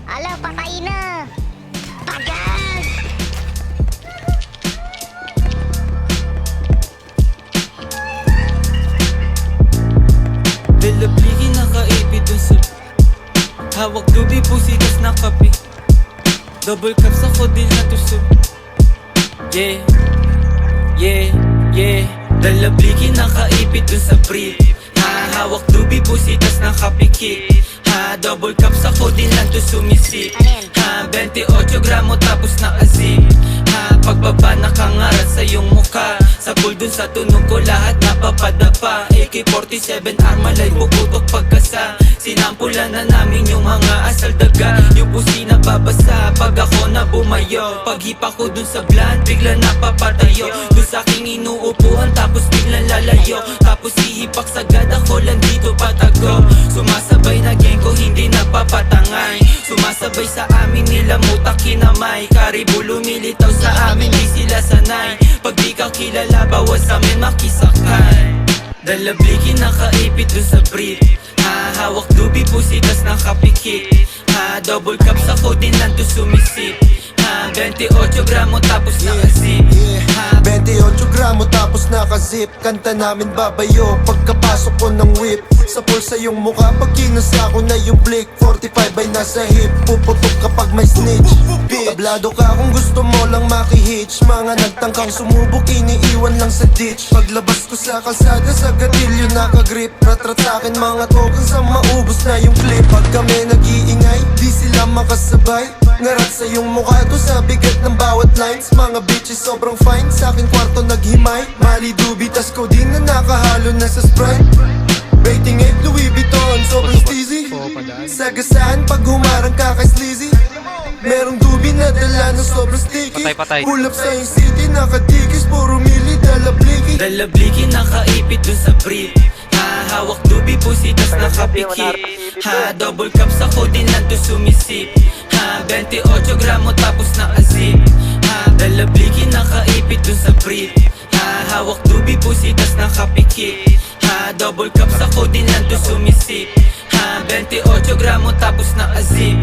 Ala, patay na. Tagal. Dalabligi nakaipit dun sa hawak dubi pusitas na kape. Double cups ako din na tusog. Yeah, yeah, yeah. Dalabligi nakaipit dun sa brief. Hawak dubi pusitas na kapikit. Double cups ako din lang to sumisip. 28 gramo tapos nakazip. Pagbaba nakangarat sa iyong mukha. Sa pool dun sa tunog ko lahat napapadapa. AK-47 Armalite bukutok pagkasa. Sinampulan na namin yung mga asal daga. Yung pusi na babasa pag ako na bumayo. Paghipa ko dun sa blunt bigla napapatayo. Dun sa aking inuupuhan tapos biglang lalayo. Tapos hihipak sagad ako lang dito patago. Sumasabay na gang ko hindi napapatangay. Sumasabay sa amin nila mutak kinamay. Karibu lumilitaw sa amin di sila sanay. Pag di ka kilala bawas amin makisakay. Dalabligi nakaipit dun sa brief. Hawak dubi pusitas na kapikit. Double cups ako din lang to sumisip. 28 gramo tapos nakazip. 28 gramo tapos nakazip. Kanta namin babayo pagkapasok ko ng whip. Sa pulsa yung mukha pag kinasa ko na yung blick. 45 ay nasa hip, puputok kapag may snitch. Tablado ka kung gusto mo lang makihitch. Mga nagtangkang sumubok iniiwan lang sa ditch. Paglabas ko sa kalsada sa gatilyo nakagrip. Rat-rat sa'kin mga token sa maubos na yung clip. Pag kami nag-iingay, di sila makasabay. Ngarat sa yung mukha to sa bigat ng bawat lines. Mga bitches sobrang fine, sa aking kwarto naghimay. Mali dubi tas codeine na nakahalo na sa Sprite. Rating 8 Louis Vuitton, sobrang steezy. Sagasaan pag humarang ka kay sleazy. Merong dubi na dala na sobrang sticky. Pull up sa yung city, nakadikis, puro mili, dalabligi. Dalabligi nakaipit dun sa brief. Hawak dubi pusitas na kapikit. Double cups ako din lang to sumisip. 28 gramo tapos nakazip. Dalabligi nakaipit dun sa brief. Hawak dubi pusitas na kapikit. Double cups ako din lang to sumisip. 28 gramo tapos nakazip.